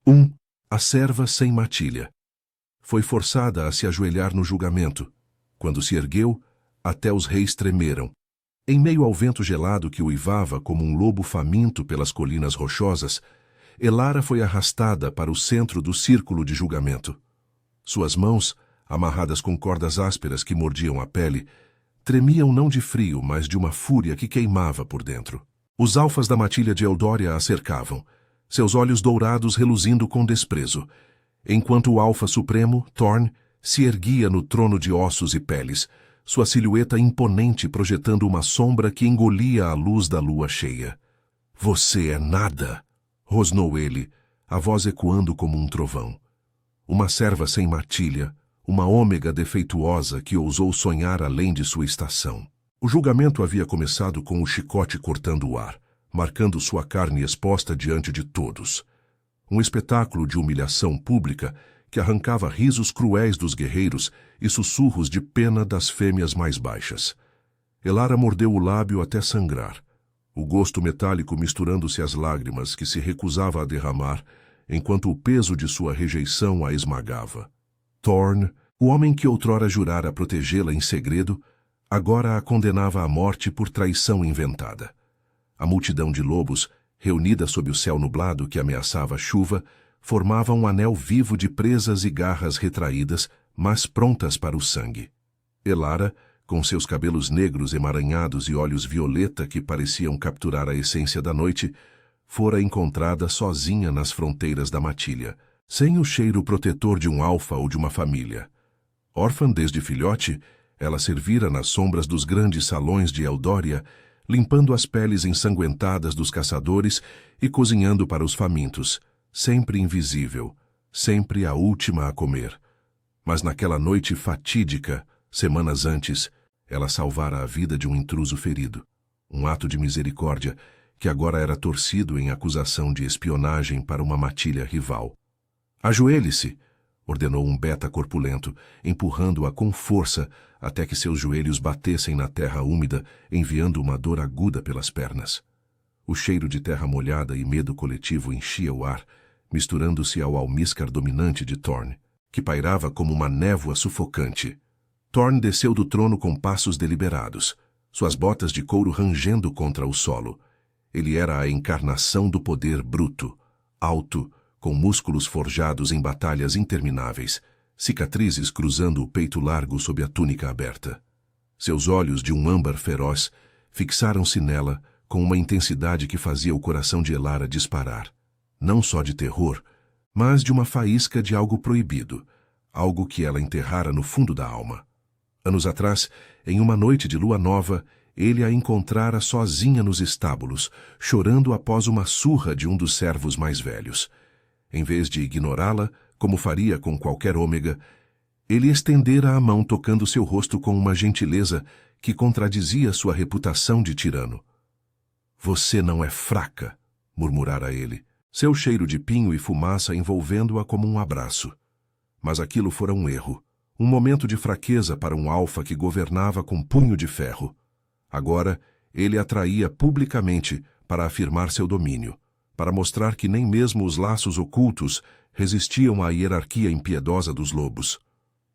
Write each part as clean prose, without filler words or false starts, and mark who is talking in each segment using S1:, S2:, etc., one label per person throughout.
S1: 1. A serva sem matilha. Foi forçada a se ajoelhar no julgamento. Quando se ergueu, até os reis tremeram. Em meio ao vento gelado que uivava como um lobo faminto pelas colinas rochosas, Elara foi arrastada para o centro do círculo de julgamento. Suas mãos, amarradas com cordas ásperas que mordiam a pele, tremiam não de frio, mas de uma fúria que queimava por dentro. Os alfas da matilha de Eldória a cercavam, seus olhos dourados reluzindo com desprezo, enquanto o alfa supremo, Thorn, se erguia no trono de ossos e peles, sua silhueta imponente projetando uma sombra que engolia a luz da lua cheia. "Você é nada!" rosnou ele, a voz ecoando como um trovão. Uma serva sem matilha, uma ômega defeituosa que ousou sonhar além de sua estação. O julgamento havia começado com o chicote cortando o ar, marcando sua carne exposta diante de todos. Um espetáculo de humilhação pública que arrancava risos cruéis dos guerreiros e sussurros de pena das fêmeas mais baixas. Elara mordeu o lábio até sangrar, o gosto metálico misturando-se às lágrimas que se recusava a derramar, enquanto o peso de sua rejeição a esmagava. Thorn, o homem que outrora jurara protegê-la em segredo, agora a condenava à morte por traição inventada. A multidão de lobos, reunida sob o céu nublado que ameaçava a chuva, formava um anel vivo de presas e garras retraídas, mas prontas para o sangue. Elara, com seus cabelos negros emaranhados e olhos violeta que pareciam capturar a essência da noite, fora encontrada sozinha nas fronteiras da matilha, sem o cheiro protetor de um alfa ou de uma família. Órfã desde filhote, ela servira nas sombras dos grandes salões de Eldória, limpando as peles ensanguentadas dos caçadores e cozinhando para os famintos, sempre invisível, sempre a última a comer. Mas naquela noite fatídica, semanas antes, ela salvara a vida de um intruso ferido. Um ato de misericórdia que agora era torcido em acusação de espionagem para uma matilha rival. "Ajoelhe-se", ordenou um beta corpulento, empurrando-a com força até que seus joelhos batessem na terra úmida, enviando uma dor aguda pelas pernas. O cheiro de terra molhada e medo coletivo enchia o ar, misturando-se ao almíscar dominante de Thorn, que pairava como uma névoa sufocante. Thorn desceu do trono com passos deliberados, suas botas de couro rangendo contra o solo. Ele era a encarnação do poder bruto, alto, com músculos forjados em batalhas intermináveis, cicatrizes cruzando o peito largo sob a túnica aberta. Seus olhos de um âmbar feroz fixaram-se nela com uma intensidade que fazia o coração de Elara disparar, não só de terror, mas de uma faísca de algo proibido, algo que ela enterrara no fundo da alma. Anos atrás, em uma noite de lua nova, ele a encontrara sozinha nos estábulos, chorando após uma surra de um dos servos mais velhos. Em vez de ignorá-la, como faria com qualquer ômega, ele estendera a mão tocando seu rosto com uma gentileza que contradizia sua reputação de tirano. "Você não é fraca", murmurara ele, seu cheiro de pinho e fumaça envolvendo-a como um abraço. Mas aquilo fora um erro, um momento de fraqueza para um alfa que governava com punho de ferro. Agora, ele a traía publicamente para afirmar seu domínio, para mostrar que nem mesmo os laços ocultos resistiam à hierarquia impiedosa dos lobos.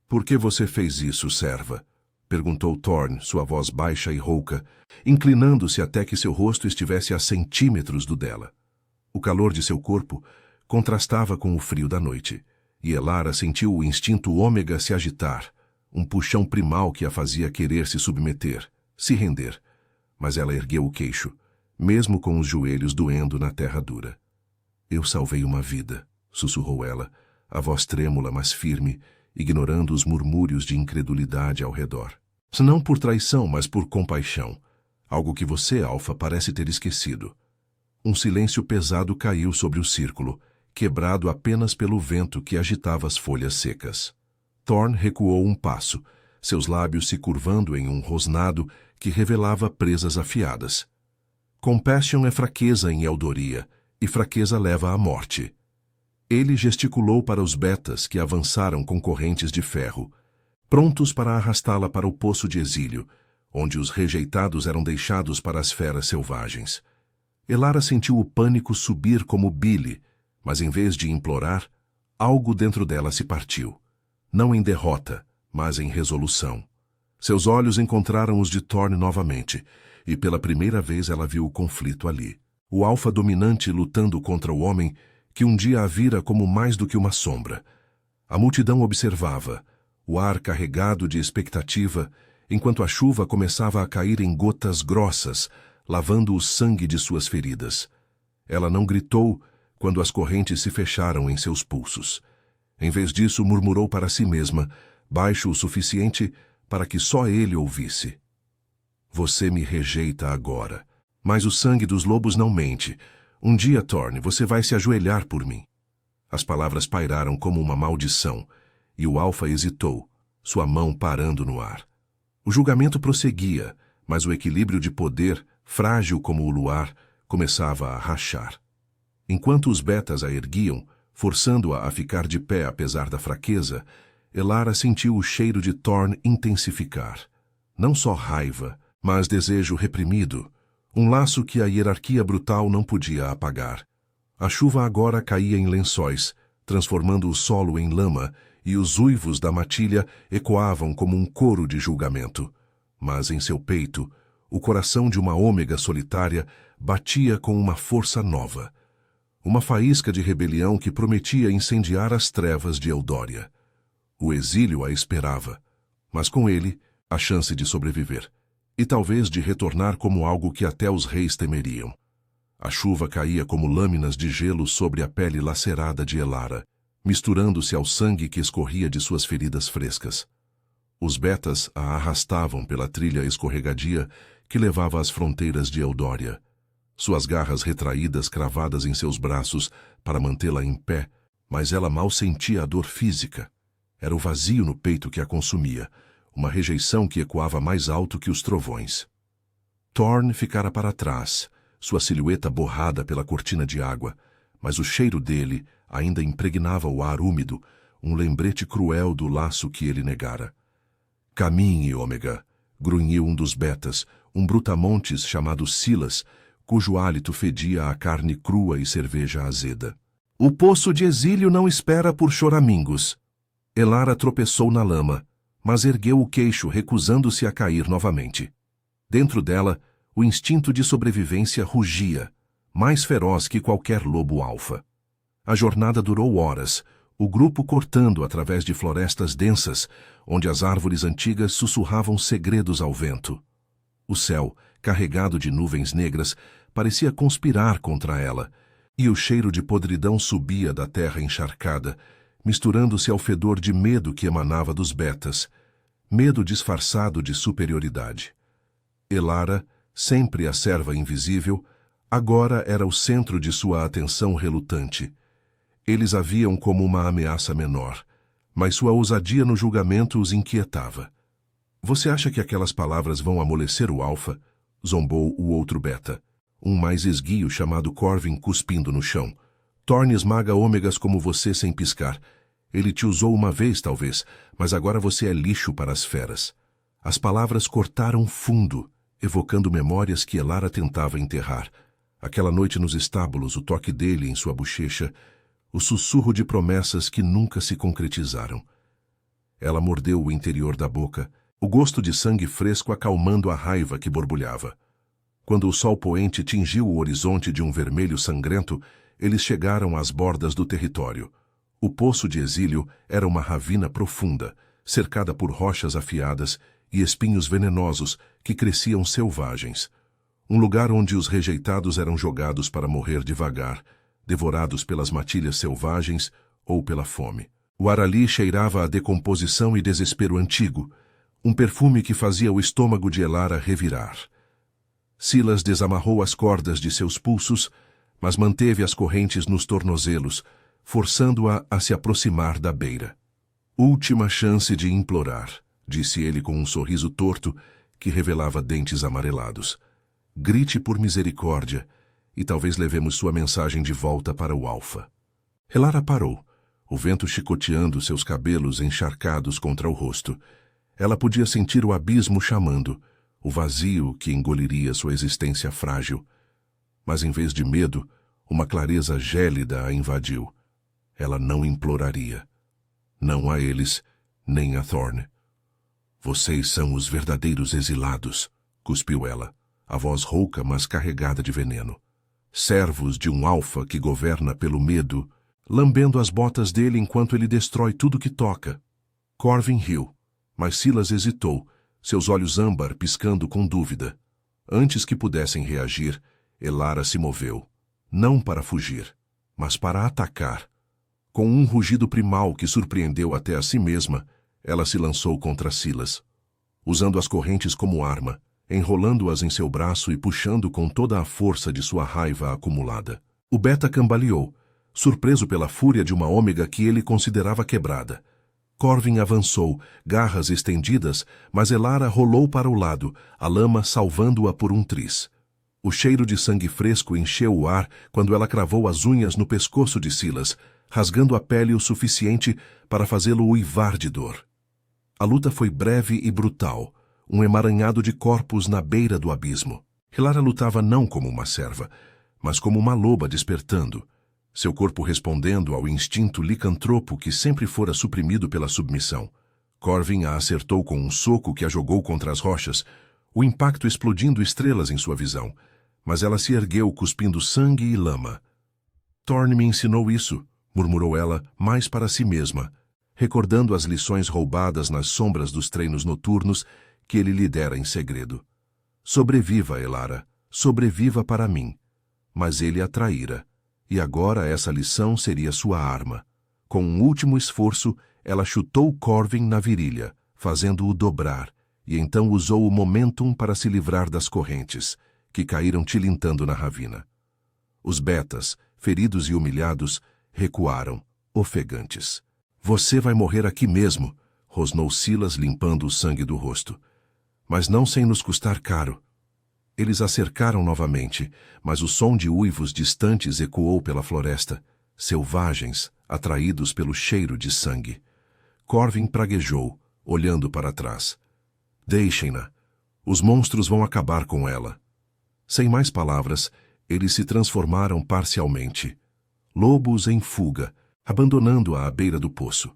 S1: "Por que você fez isso, serva?" perguntou Thorn, sua voz baixa e rouca, inclinando-se até que seu rosto estivesse a centímetros do dela. O calor de seu corpo contrastava com o frio da noite, e Elara sentiu o instinto ômega se agitar, um puxão primal que a fazia querer se submeter, se render. Mas ela ergueu o queixo, mesmo com os joelhos doendo na terra dura. "Eu salvei uma vida", sussurrou ela, a voz trêmula mas firme, ignorando os murmúrios de incredulidade ao redor. "Não por traição, mas por compaixão. Algo que você, Alfa, parece ter esquecido." Um silêncio pesado caiu sobre o círculo, quebrado apenas pelo vento que agitava as folhas secas. Thorn recuou um passo, seus lábios se curvando em um rosnado que revelava presas afiadas. "Compassion é fraqueza em Eldória, e fraqueza leva à morte." Ele gesticulou para os betas que avançaram com correntes de ferro, prontos para arrastá-la para o poço de exílio, onde os rejeitados eram deixados para as feras selvagens. Elara sentiu o pânico subir como bile, Mas em vez de implorar, algo dentro dela se partiu. Não em derrota, mas em resolução. Seus olhos encontraram os de Thorne novamente, e pela primeira vez ela viu o conflito ali. O alfa dominante lutando contra o homem que um dia a vira como mais do que uma sombra. A multidão observava, o ar carregado de expectativa, enquanto a chuva começava a cair em gotas grossas, lavando o sangue de suas feridas. Ela não gritou quando as correntes se fecharam em seus pulsos. Em vez disso, murmurou para si mesma, baixo o suficiente para que só ele ouvisse. Você me rejeita agora, mas o sangue dos lobos não mente. Um dia, Thorne, você vai se ajoelhar por mim. As palavras pairaram como uma maldição, e o alfa hesitou, sua mão parando no ar. O julgamento prosseguia, mas o equilíbrio de poder, frágil como o luar, começava a rachar. Enquanto os betas a erguiam, forçando-a a ficar de pé apesar da fraqueza, Elara sentiu o cheiro de Thorne intensificar. Não só raiva, mas desejo reprimido, um laço que a hierarquia brutal não podia apagar. A chuva agora caía em lençóis, transformando o solo em lama, e os uivos da matilha ecoavam como um coro de julgamento. Mas em seu peito, o coração de uma ômega solitária batia com uma força nova. Uma faísca de rebelião que prometia incendiar as trevas de Eldória. O exílio a esperava, mas com ele, a chance de sobreviver, e talvez de retornar como algo que até os reis temeriam. A chuva caía como lâminas de gelo sobre a pele lacerada de Elara, misturando-se ao sangue que escorria de suas feridas frescas. Os betas a arrastavam pela trilha escorregadia que levava às fronteiras de Eldória. Suas garras retraídas cravadas em seus braços para mantê-la em pé, mas ela mal sentia a dor física. Era o vazio no peito que a consumia, uma rejeição que ecoava mais alto que os trovões. Thorne ficara para trás, sua silhueta borrada pela cortina de água, mas o cheiro dele ainda impregnava o ar úmido, um lembrete cruel do laço que ele negara. Caminhe, Ômega, grunhiu um dos betas, um brutamontes chamado Silas, cujo hálito fedia a carne crua e cerveja azeda. O poço de exílio não espera por choramingos. Elara tropeçou na lama, mas ergueu o queixo, recusando-se a cair novamente. Dentro dela, o instinto de sobrevivência rugia, mais feroz que qualquer lobo alfa. A jornada durou horas, o grupo cortando através de florestas densas, onde as árvores antigas sussurravam segredos ao vento. O céu, carregado de nuvens negras, parecia conspirar contra ela, e o cheiro de podridão subia da terra encharcada, misturando-se ao fedor de medo que emanava dos betas, medo disfarçado de superioridade. Elara, sempre a serva invisível, agora era o centro de sua atenção relutante. Eles a viam como uma ameaça menor, mas sua ousadia no julgamento os inquietava. Você acha que aquelas palavras vão amolecer o alfa? Zombou o outro beta, um mais esguio chamado Corvin cuspindo no chão. Thorne esmaga ômegas como você sem piscar. Ele te usou uma vez, talvez, mas agora você é lixo para as feras. As palavras cortaram fundo, evocando memórias que Elara tentava enterrar. Aquela noite nos estábulos, o toque dele em sua bochecha, o sussurro de promessas que nunca se concretizaram. Ela mordeu o interior da boca, o gosto de sangue fresco acalmando a raiva que borbulhava. Quando o sol poente tingiu o horizonte de um vermelho sangrento, eles chegaram às bordas do território. O poço de exílio era uma ravina profunda, cercada por rochas afiadas e espinhos venenosos que cresciam selvagens. Um lugar onde os rejeitados eram jogados para morrer devagar, devorados pelas matilhas selvagens ou pela fome. O ar ali cheirava a decomposição e desespero antigo, um perfume que fazia o estômago de Elara revirar. Silas desamarrou as cordas de seus pulsos, mas manteve as correntes nos tornozelos, forçando-a a se aproximar da beira. Última chance de implorar, disse ele com um sorriso torto que revelava dentes amarelados. Grite por misericórdia, e talvez levemos sua mensagem de volta para o alfa. Elara parou, o vento chicoteando seus cabelos encharcados contra o rosto. Ela podia sentir o abismo chamando, o vazio que engoliria sua existência frágil. Mas em vez de medo, Uma clareza gélida a invadiu. Ela não imploraria. Não a eles, nem a Thorne. Vocês são os verdadeiros exilados, cuspiu ela, a voz rouca, mas carregada de veneno. Servos de um alfa que governa pelo medo, lambendo as botas dele enquanto ele destrói tudo que toca. Corvin riu, mas Silas hesitou, seus olhos âmbar piscando com dúvida. Antes que pudessem reagir, Elara se moveu, não para fugir, mas para atacar. Com um rugido primal que surpreendeu até a si mesma, ela se lançou contra Silas, usando as correntes como arma, enrolando-as em seu braço e puxando com toda a força de sua raiva acumulada. O Beta cambaleou, surpreso pela fúria de uma ômega que ele considerava quebrada. Corvin avançou, garras estendidas, mas Elara rolou para o lado, a lama salvando-a por um triz. O cheiro de sangue fresco encheu o ar quando ela cravou as unhas no pescoço de Silas, rasgando a pele o suficiente para fazê-lo uivar de dor. A luta foi breve e brutal, um emaranhado de corpos na beira do abismo. Elara lutava não como uma serva, mas como uma loba despertando, seu corpo respondendo ao instinto licantropo que sempre fora suprimido pela submissão. Corvin a acertou com um soco que a jogou contra as rochas, o impacto explodindo estrelas em sua visão, mas ela se ergueu cuspindo sangue e lama. Thorne me ensinou isso, murmurou ela, mais para si mesma, recordando as lições roubadas nas sombras dos treinos noturnos que ele lhe dera em segredo. Sobreviva, Elara, sobreviva para mim. Mas ele a traíra, e agora essa lição seria sua arma. Com um último esforço, ela chutou Corvin na virilha, fazendo-o dobrar, e então usou o momentum para se livrar das correntes, que caíram tilintando na ravina. Os betas, feridos e humilhados, recuaram, ofegantes. Você vai morrer aqui mesmo, rosnou Silas limpando o sangue do rosto. Mas não sem nos custar caro. Eles a cercaram novamente, mas o som de uivos distantes ecoou pela floresta, selvagens, atraídos pelo cheiro de sangue. Corvin praguejou, olhando para trás. Deixem-na. Os monstros vão acabar com ela. Sem mais palavras, eles se transformaram parcialmente. Lobos em fuga, abandonando-a à beira do poço.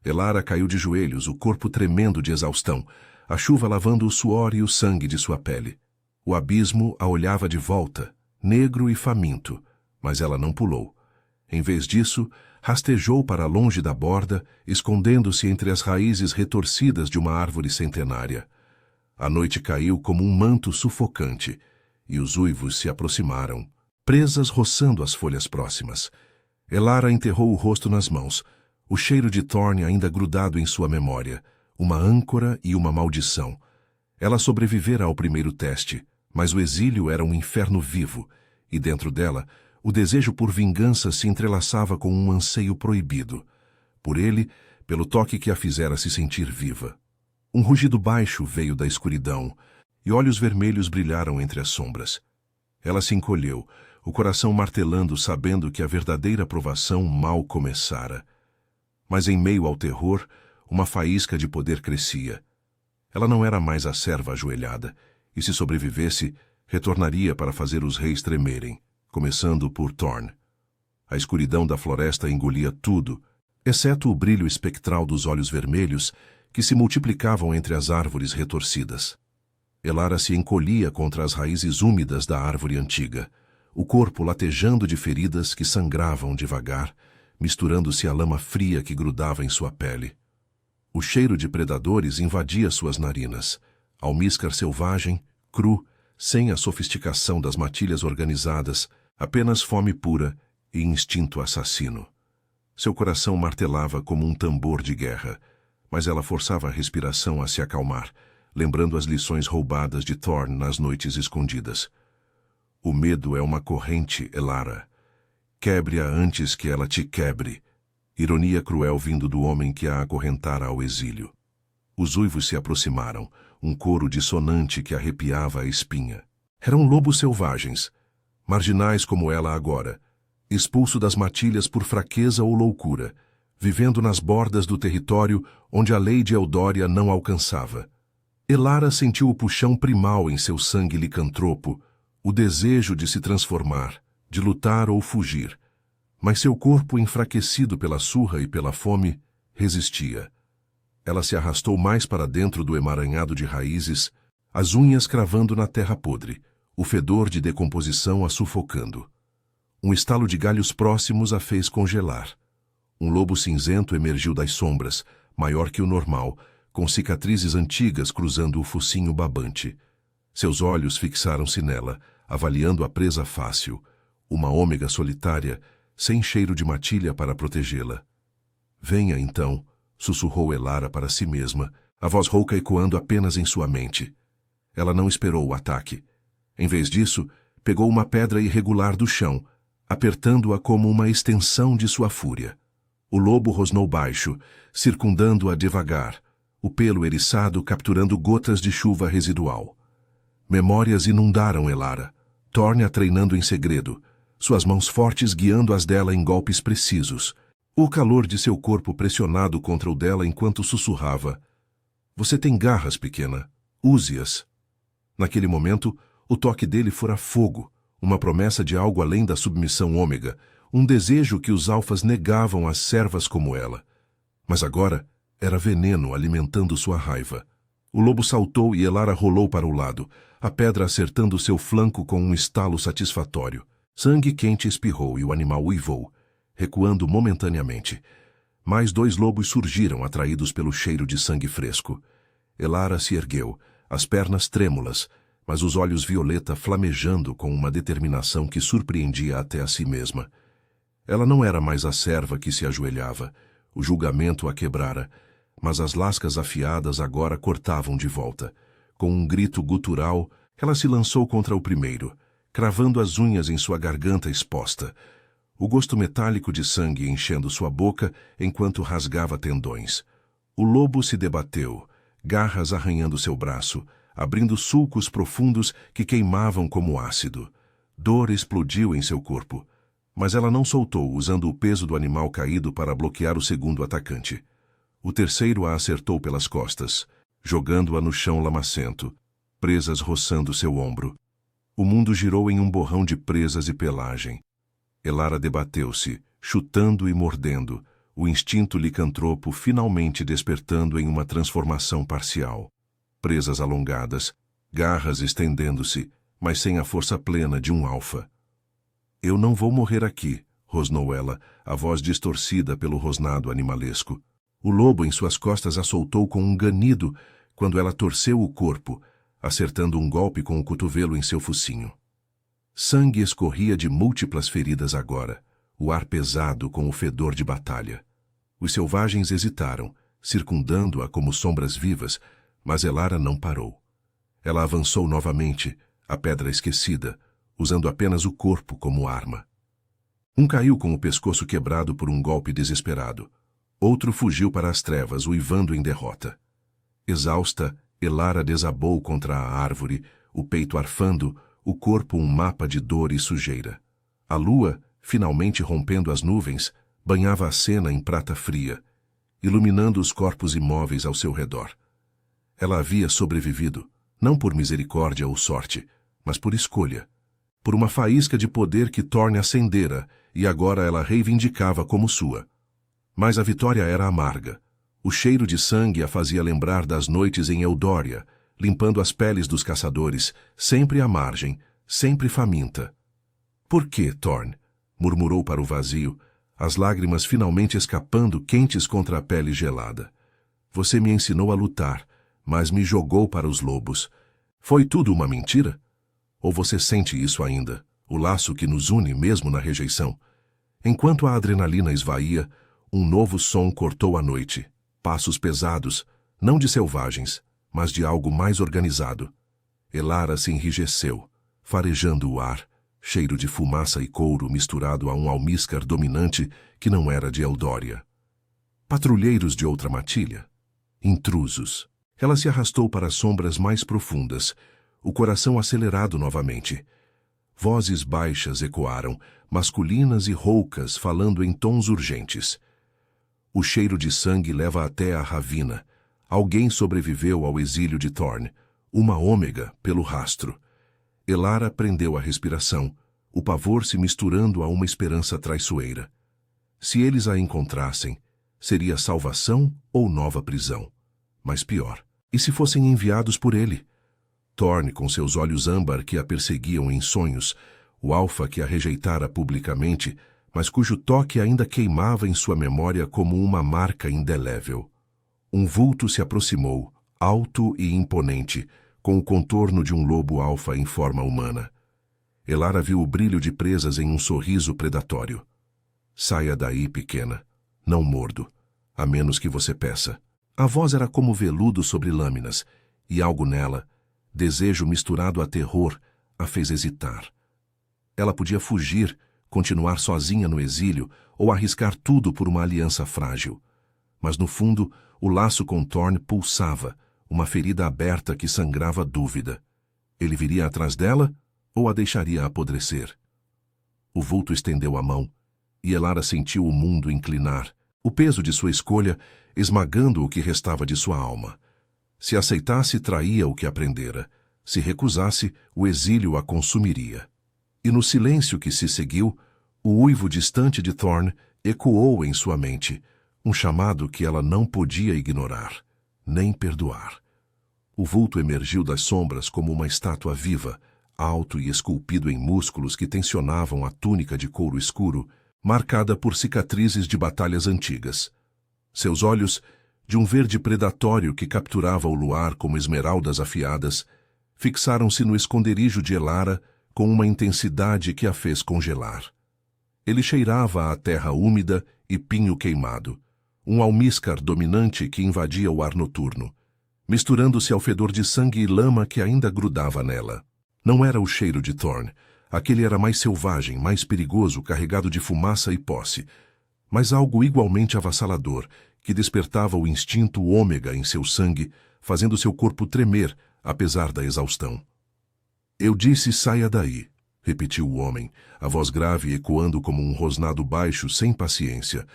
S1: Elara caiu de joelhos, o corpo tremendo de exaustão, a chuva lavando o suor e o sangue de sua pele. O abismo a olhava de volta, negro e faminto, mas ela não pulou. Em vez disso, rastejou para longe da borda, escondendo-se entre as raízes retorcidas de uma árvore centenária. A noite caiu como um manto sufocante, e os uivos se aproximaram, presas roçando as folhas próximas. Elara enterrou o rosto nas mãos, o cheiro de Thorne ainda grudado em sua memória, uma âncora e uma maldição. Ela sobrevivera ao primeiro teste, mas o exílio era um inferno vivo, e dentro dela, o desejo por vingança se entrelaçava com um anseio proibido. Por ele, pelo toque que a fizera se sentir viva. Um rugido baixo veio da escuridão, e olhos vermelhos brilharam entre as sombras. Ela se encolheu, o coração martelando, sabendo que a verdadeira provação mal começara. Mas em meio ao terror, uma faísca de poder crescia. Ela não era mais a serva ajoelhada, e se sobrevivesse, retornaria para fazer os reis tremerem, começando por Thorne. A escuridão da floresta engolia tudo, exceto o brilho espectral dos olhos vermelhos que se multiplicavam entre as árvores retorcidas. Elara se encolhia contra as raízes úmidas da árvore antiga, o corpo latejando de feridas que sangravam devagar, misturando-se à lama fria que grudava em sua pele. O cheiro de predadores invadia suas narinas, almíscar selvagem, cru, sem a sofisticação das matilhas organizadas, apenas fome pura e instinto assassino. Seu coração martelava como um tambor de guerra, mas ela forçava a respiração a se acalmar, lembrando as lições roubadas de Thorne nas noites escondidas. O medo é uma corrente, Elara. Quebre-a antes que ela te quebre. Ironia cruel vindo do homem que a acorrentara ao exílio. Os uivos se aproximaram, um coro dissonante que arrepiava a espinha. Eram lobos selvagens, marginais como ela agora, expulso das matilhas por fraqueza ou loucura, vivendo nas bordas do território onde a lei de Eldória não alcançava. Elara sentiu o puxão primal em seu sangue licantropo, o desejo de se transformar, de lutar ou fugir, mas seu corpo, enfraquecido pela surra e pela fome, resistia. Ela se arrastou mais para dentro do emaranhado de raízes, as unhas cravando na terra podre, o fedor de decomposição a sufocando. Um estalo de galhos próximos a fez congelar. Um lobo cinzento emergiu das sombras, maior que o normal, com cicatrizes antigas cruzando o focinho babante. Seus olhos fixaram-se nela, avaliando a presa fácil, uma ômega solitária, sem cheiro de matilha para protegê-la. Venha, então, sussurrou Elara para si mesma, a voz rouca ecoando apenas em sua mente. Ela não esperou o ataque. Em vez disso, pegou uma pedra irregular do chão, apertando-a como uma extensão de sua fúria. O lobo rosnou baixo, circundando-a devagar, o pelo eriçado capturando gotas de chuva residual. Memórias inundaram Elara, Thorne a treinando em segredo, suas mãos fortes guiando as dela em golpes precisos, o calor de seu corpo pressionado contra o dela enquanto sussurrava: "Você tem garras, pequena. Use-as." Naquele momento, o toque dele fora fogo, uma promessa de algo além da submissão ômega, um desejo que os alfas negavam às servas como ela. Mas agora era veneno alimentando sua raiva. O lobo saltou e Elara rolou para o lado, a pedra acertando seu flanco com um estalo satisfatório. Sangue quente espirrou e o animal uivou, recuando momentaneamente. Mais 2 lobos surgiram, atraídos pelo cheiro de sangue fresco. Elara se ergueu, as pernas trêmulas, mas os olhos violeta flamejando com uma determinação que surpreendia até a si mesma. Ela não era mais a serva que se ajoelhava. O julgamento a quebrara, mas as lascas afiadas agora cortavam de volta. Com um grito gutural, ela se lançou contra o primeiro, cravando as unhas em sua garganta exposta, o gosto metálico de sangue enchendo sua boca enquanto rasgava tendões. O lobo se debateu, garras arranhando seu braço, abrindo sulcos profundos que queimavam como ácido. Dor explodiu em seu corpo, mas ela não soltou, usando o peso do animal caído para bloquear o segundo atacante. O terceiro a acertou pelas costas, jogando-a no chão lamacento, presas roçando seu ombro. O mundo girou em um borrão de presas e pelagem. Elara debateu-se, chutando e mordendo, o instinto licantropo finalmente despertando em uma transformação parcial. Presas alongadas, garras estendendo-se, mas sem a força plena de um alfa. "Eu não vou morrer aqui", rosnou ela, a voz distorcida pelo rosnado animalesco. O lobo em suas costas a soltou com um ganido quando ela torceu o corpo, acertando um golpe com o cotovelo em seu focinho. Sangue escorria de múltiplas feridas agora, o ar pesado com o fedor de batalha. Os selvagens hesitaram, circundando-a como sombras vivas, mas Elara não parou. Ela avançou novamente, a pedra esquecida, usando apenas o corpo como arma. Um caiu com o pescoço quebrado por um golpe desesperado. Outro fugiu para as trevas, uivando em derrota. Exausta, Elara desabou contra a árvore, o peito arfando, o corpo um mapa de dor e sujeira. A lua, finalmente rompendo as nuvens, banhava a cena em prata fria, iluminando os corpos imóveis ao seu redor. Ela havia sobrevivido, não por misericórdia ou sorte, mas por escolha, por uma faísca de poder que Thorne acendera e agora ela reivindicava como sua. Mas a vitória era amarga. O cheiro de sangue a fazia lembrar das noites em Eldória, limpando as peles dos caçadores, sempre à margem, sempre faminta. "Por que, Thorne?" murmurou para o vazio, as lágrimas finalmente escapando quentes contra a pele gelada. "Você me ensinou a lutar, mas me jogou para os lobos. Foi tudo uma mentira? Ou você sente isso ainda, o laço que nos une mesmo na rejeição?" Enquanto a adrenalina esvaía, um novo som cortou a noite. Passos pesados, não de selvagens, mas de algo mais organizado. Elara se enrijeceu, farejando o ar, cheiro de fumaça e couro misturado a um almíscar dominante que não era de Eldória. Patrulheiros de outra matilha? Intrusos. Ela se arrastou para as sombras mais profundas, o coração acelerado novamente. Vozes baixas ecoaram, masculinas e roucas, falando em tons urgentes. O cheiro de sangue leva até a ravina. Alguém sobreviveu ao exílio de Thorne, uma ômega pelo rastro. Elara prendeu a respiração, o pavor se misturando a uma esperança traiçoeira. Se eles a encontrassem, seria salvação ou nova prisão. Mas pior, e se fossem enviados por ele? Thorne, com seus olhos âmbar que a perseguiam em sonhos, o alfa que a rejeitara publicamente, mas cujo toque ainda queimava em sua memória como uma marca indelével. Um vulto se aproximou, alto e imponente, com o contorno de um lobo alfa em forma humana. Elara viu o brilho de presas em um sorriso predatório. Saia daí, pequena. Não mordo, a menos que você peça. A voz era como veludo sobre lâminas, e algo nela, desejo misturado a terror, a fez hesitar. Ela podia fugir, continuar sozinha no exílio ou arriscar tudo por uma aliança frágil. Mas no fundo, o laço com Thorne pulsava, uma ferida aberta que sangrava dúvida. Ele viria atrás dela ou a deixaria apodrecer? O vulto estendeu a mão, e Elara sentiu o mundo inclinar, o peso de sua escolha esmagando o que restava de sua alma. Se aceitasse, traía o que aprendera. Se recusasse, o exílio a consumiria. E no silêncio que se seguiu, o uivo distante de Thorne ecoou em sua mente, um chamado que ela não podia ignorar, nem perdoar. O vulto emergiu das sombras como uma estátua viva, alto e esculpido em músculos que tensionavam a túnica de couro escuro, marcada por cicatrizes de batalhas antigas. Seus olhos, de um verde predatório que capturava o luar como esmeraldas afiadas, fixaram-se no esconderijo de Elara com uma intensidade que a fez congelar. Ele cheirava a terra úmida e pinho queimado, um almíscar dominante que invadia o ar noturno, misturando-se ao fedor de sangue e lama que ainda grudava nela. Não era o cheiro de Thorne, aquele era mais selvagem, mais perigoso, carregado de fumaça e posse, mas algo igualmente avassalador, que despertava o instinto ômega em seu sangue, fazendo seu corpo tremer, apesar da exaustão. Eu disse, saia daí, repetiu o homem, a voz grave ecoando como um rosnado baixo sem paciência,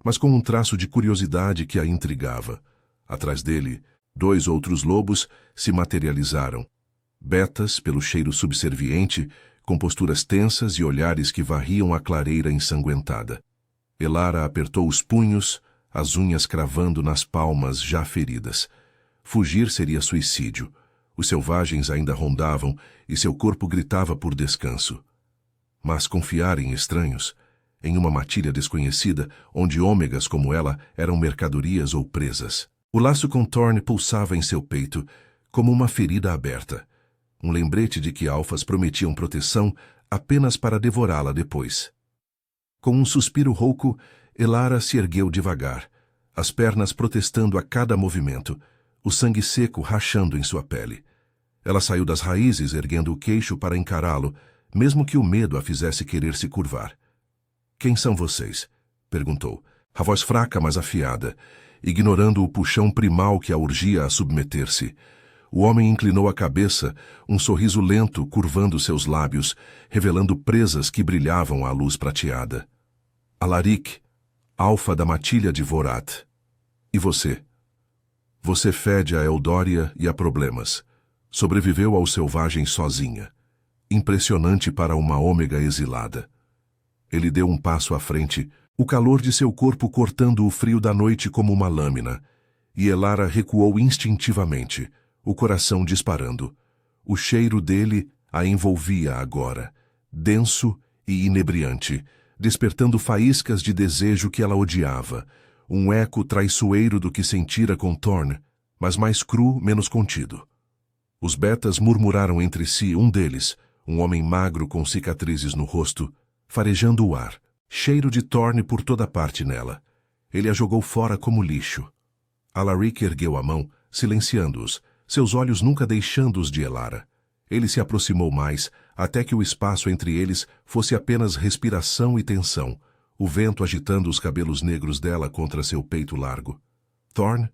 S1: mas com um traço de curiosidade que a intrigava. Atrás dele, 2 outros lobos se materializaram. Betas, pelo cheiro subserviente, com posturas tensas e olhares que varriam a clareira ensanguentada. Elara apertou os punhos, as unhas cravando nas palmas já feridas. Fugir seria suicídio. Os selvagens ainda rondavam e seu corpo gritava por descanso. Mas confiar em estranhos, em uma matilha desconhecida, onde ômegas como ela eram mercadorias ou presas. O laço com Thorne pulsava em seu peito, como uma ferida aberta. Um lembrete de que alfas prometiam proteção apenas para devorá-la depois. Com um suspiro rouco, Elara se ergueu devagar, as pernas protestando a cada movimento, o sangue seco rachando em sua pele. Ela saiu das raízes, erguendo o queixo para encará-lo, mesmo que o medo a fizesse querer se curvar. Quem são vocês? Perguntou, a voz fraca mas afiada, ignorando o puxão primal que a urgia a submeter-se. O homem inclinou a cabeça, um sorriso lento curvando seus lábios, revelando presas que brilhavam à luz prateada. Alaric, alfa da matilha de Vorath. E você? Você fede a Eldória e a problemas. Sobreviveu aos selvagens sozinha. Impressionante para uma ômega exilada. Ele deu um passo à frente, o calor de seu corpo cortando o frio da noite como uma lâmina, e Elara recuou instintivamente, o coração disparando. O cheiro dele a envolvia agora, denso e inebriante, despertando faíscas de desejo que ela odiava, um eco traiçoeiro do que sentira com Thorne, mas mais cru, menos contido. Os betas murmuraram entre si, um deles, um homem magro com cicatrizes no rosto, farejando o ar, cheiro de Thorne por toda parte nela. Ele a jogou fora como lixo. Alaric ergueu a mão, silenciando-os, seus olhos nunca deixando-os de Elara. Ele se aproximou mais, até que o espaço entre eles fosse apenas respiração e tensão, o vento agitando os cabelos negros dela contra seu peito largo. Thorne,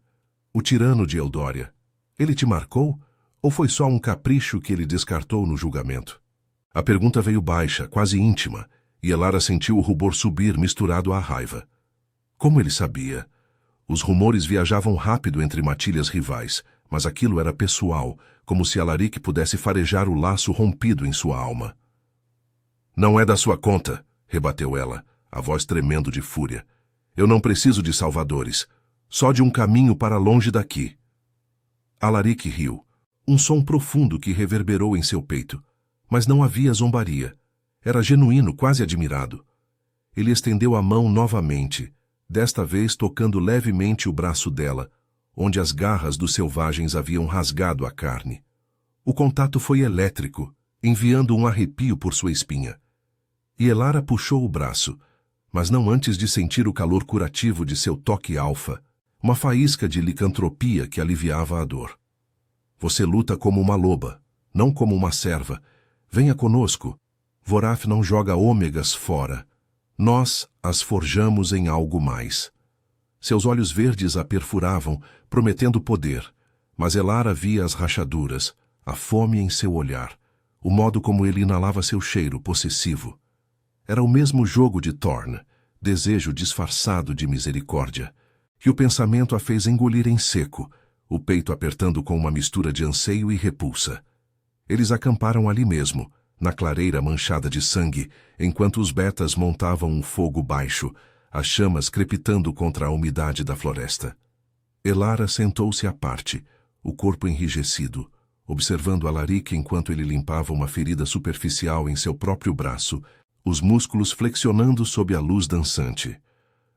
S1: o tirano de Eldória, ele te marcou? Ou foi só um capricho que ele descartou no julgamento? A pergunta veio baixa, quase íntima, e Elara sentiu o rubor subir misturado à raiva. Como ele sabia? Os rumores viajavam rápido entre matilhas rivais, mas aquilo era pessoal, como se Alaric pudesse farejar o laço rompido em sua alma. Não é da sua conta, rebateu ela, a voz tremendo de fúria. Eu não preciso de salvadores, só de um caminho para longe daqui. Alaric riu, um som profundo que reverberou em seu peito, mas não havia zombaria. Era genuíno, quase admirado. Ele estendeu a mão novamente, desta vez tocando levemente o braço dela, onde as garras dos selvagens haviam rasgado a carne. O contato foi elétrico, enviando um arrepio por sua espinha. E Elara puxou o braço, mas não antes de sentir o calor curativo de seu toque alfa, uma faísca de licantropia que aliviava a dor. Você luta como uma loba, não como uma serva. Venha conosco. Vorath não joga ômegas fora. Nós as forjamos em algo mais. Seus olhos verdes a perfuravam, prometendo poder, mas Elara via as rachaduras, a fome em seu olhar, o modo como ele inalava seu cheiro possessivo. Era o mesmo jogo de Thorn, desejo disfarçado de misericórdia, que o pensamento a fez engolir em seco, o peito apertando com uma mistura de anseio e repulsa. Eles acamparam ali mesmo, na clareira manchada de sangue, enquanto os betas montavam um fogo baixo, as chamas crepitando contra a umidade da floresta. Elara sentou-se à parte, o corpo enrijecido, observando Alaric enquanto ele limpava uma ferida superficial em seu próprio braço, os músculos flexionando sob a luz dançante.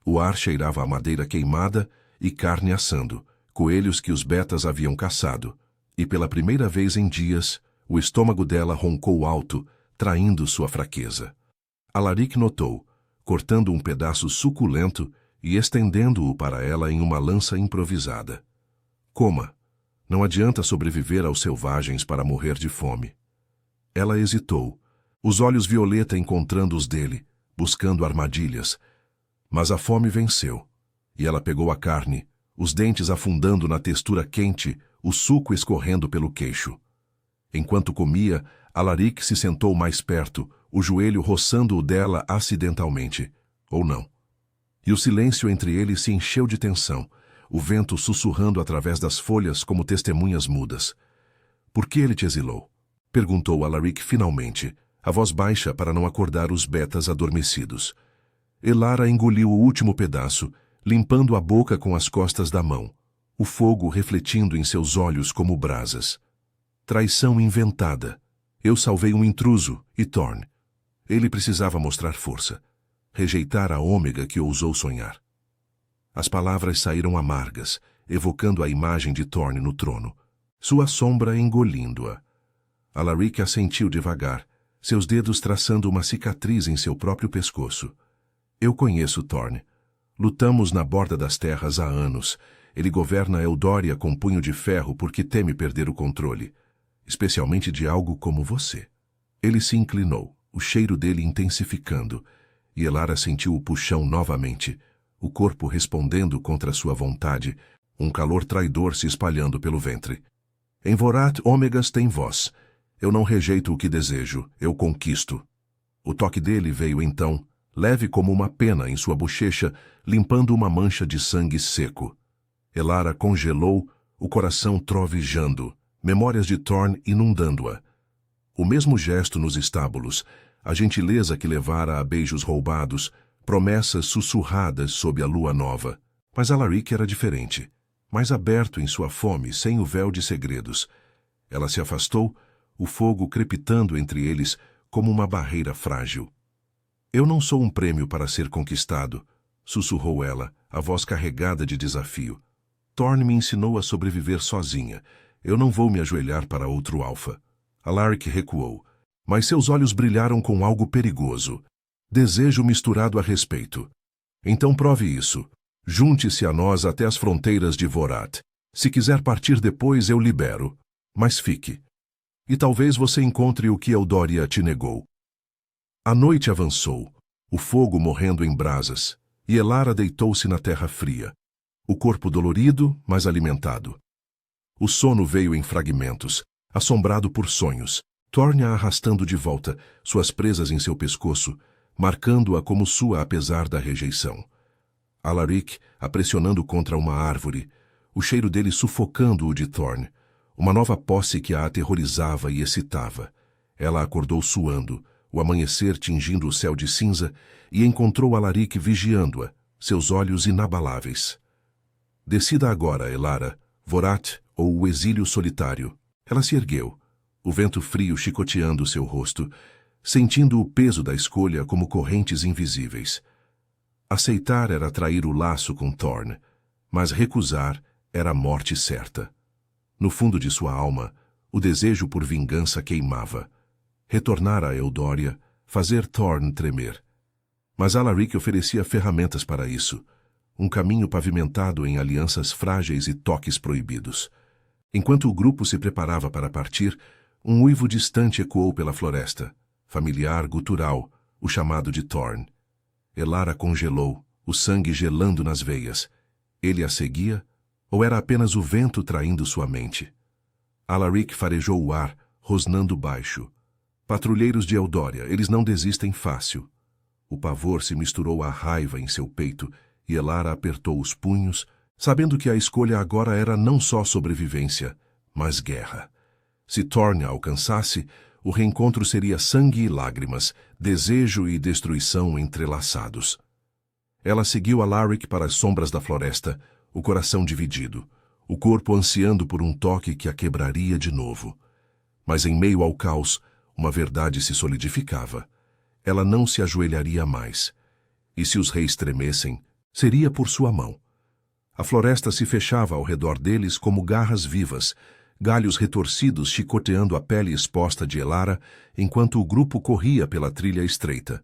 S1: O ar cheirava a madeira queimada e carne assando, coelhos que os betas haviam caçado, e pela primeira vez em dias, o estômago dela roncou alto, traindo sua fraqueza. Alaric notou, cortando um pedaço suculento e estendendo-o para ela em uma lança improvisada. Coma. Não adianta sobreviver aos selvagens para morrer de fome. Ela hesitou, os olhos violeta encontrando os dele, buscando armadilhas. Mas a fome venceu, e ela pegou a carne, os dentes afundando na textura quente, o suco escorrendo pelo queixo. Enquanto comia, Alaric se sentou mais perto, o joelho roçando o dela acidentalmente, ou não. E o silêncio entre eles se encheu de tensão, o vento sussurrando através das folhas como testemunhas mudas. Por que ele te exilou? Perguntou Alaric finalmente, a voz baixa para não acordar os betas adormecidos. Elara engoliu o último pedaço, limpando a boca com as costas da mão, o fogo refletindo em seus olhos como brasas. Traição inventada. Eu salvei um intruso, e Thorn. Ele precisava mostrar força. Rejeitar a ômega que ousou sonhar. As palavras saíram amargas, evocando a imagem de Thorn no trono, sua sombra engolindo-a. Alaric assentiu devagar, seus dedos traçando uma cicatriz em seu próprio pescoço. Eu conheço Thorn. Lutamos na borda das terras há anos. Ele governa Eldória com punho de ferro porque teme perder o controle. Especialmente de algo como você. Ele se inclinou, o cheiro dele intensificando, e Elara sentiu o puxão novamente, o corpo respondendo contra sua vontade, um calor traidor se espalhando pelo ventre. Em Vorath, ômegas tem voz. Eu não rejeito o que desejo, eu conquisto. O toque dele veio então, leve como uma pena em sua bochecha, limpando uma mancha de sangue seco. Elara congelou, o coração trovejando, memórias de Thorn inundando-a. O mesmo gesto nos estábulos, a gentileza que levara a beijos roubados, promessas sussurradas sob a lua nova. Mas Alaric era diferente, mais aberto em sua fome, sem o véu de segredos. Ela se afastou, o fogo crepitando entre eles como uma barreira frágil. Eu não sou um prêmio para ser conquistado, sussurrou ela, a voz carregada de desafio. Thorn me ensinou a sobreviver sozinha. Eu não vou me ajoelhar para outro alfa. Alaric recuou, mas seus olhos brilharam com algo perigoso. Desejo misturado a respeito. Então prove isso. Junte-se a nós até as fronteiras de Vorath. Se quiser partir depois, eu libero. Mas fique. E talvez você encontre o que Eldória te negou. A noite avançou, o fogo morrendo em brasas, e Elara deitou-se na terra fria, o corpo dolorido, mas alimentado. O sono veio em fragmentos, assombrado por sonhos, Thorn a arrastando de volta, suas presas em seu pescoço, marcando-a como sua apesar da rejeição. Alaric a pressionando contra uma árvore, o cheiro dele sufocando o de Thorn, uma nova posse que a aterrorizava e excitava. Ela acordou suando, o amanhecer tingindo o céu de cinza, e encontrou Alaric vigiando-a, seus olhos inabaláveis. Decida agora, Elara, Vorath ou o exílio solitário. Ela se ergueu, o vento frio chicoteando seu rosto, sentindo o peso da escolha como correntes invisíveis. Aceitar era trair o laço com Thorn, mas recusar era a morte certa. No fundo de sua alma, o desejo por vingança queimava. Retornar a Eldória, fazer Thorn tremer. Mas Alaric oferecia ferramentas para isso, um caminho pavimentado em alianças frágeis e toques proibidos. Enquanto o grupo se preparava para partir, um uivo distante ecoou pela floresta, familiar, gutural, o chamado de Thorn. Elara congelou, o sangue gelando nas veias. Ele a seguia, ou era apenas o vento traindo sua mente? Alaric farejou o ar, rosnando baixo. Patrulheiros de Eldória, eles não desistem fácil. O pavor se misturou à raiva em seu peito, e Elara apertou os punhos, sabendo que a escolha agora era não só sobrevivência, mas guerra. Se Thorn a alcançasse, o reencontro seria sangue e lágrimas, desejo e destruição entrelaçados. Ela seguiu Alaric para as sombras da floresta, o coração dividido, o corpo ansiando por um toque que a quebraria de novo. Mas em meio ao caos, uma verdade se solidificava. Ela não se ajoelharia mais. E se os reis tremessem, seria por sua mão. A floresta se fechava ao redor deles como garras vivas, galhos retorcidos chicoteando a pele exposta de Elara, enquanto o grupo corria pela trilha estreita.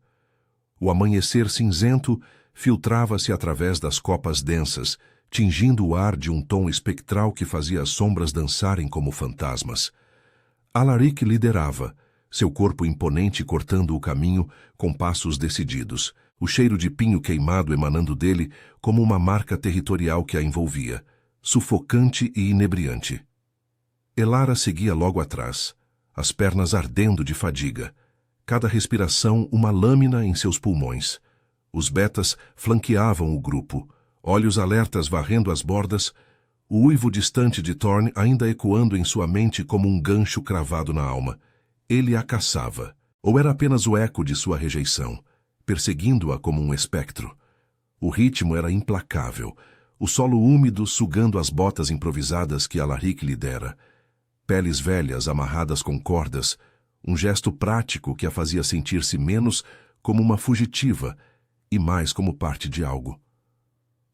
S1: O amanhecer cinzento filtrava-se através das copas densas, tingindo o ar de um tom espectral que fazia as sombras dançarem como fantasmas. Alaric liderava, seu corpo imponente cortando o caminho com passos decididos, o cheiro de pinho queimado emanando dele como uma marca territorial que a envolvia, sufocante e inebriante. Elara seguia logo atrás, as pernas ardendo de fadiga, cada respiração uma lâmina em seus pulmões. Os betas flanqueavam o grupo, olhos alertas varrendo as bordas, o uivo distante de Thorn ainda ecoando em sua mente como um gancho cravado na alma. Ele a caçava, ou era apenas o eco de sua rejeição, perseguindo-a como um espectro. O ritmo era implacável, o solo úmido sugando as botas improvisadas que Alaric lhe dera. Peles velhas amarradas com cordas, um gesto prático que a fazia sentir-se menos como uma fugitiva e mais como parte de algo.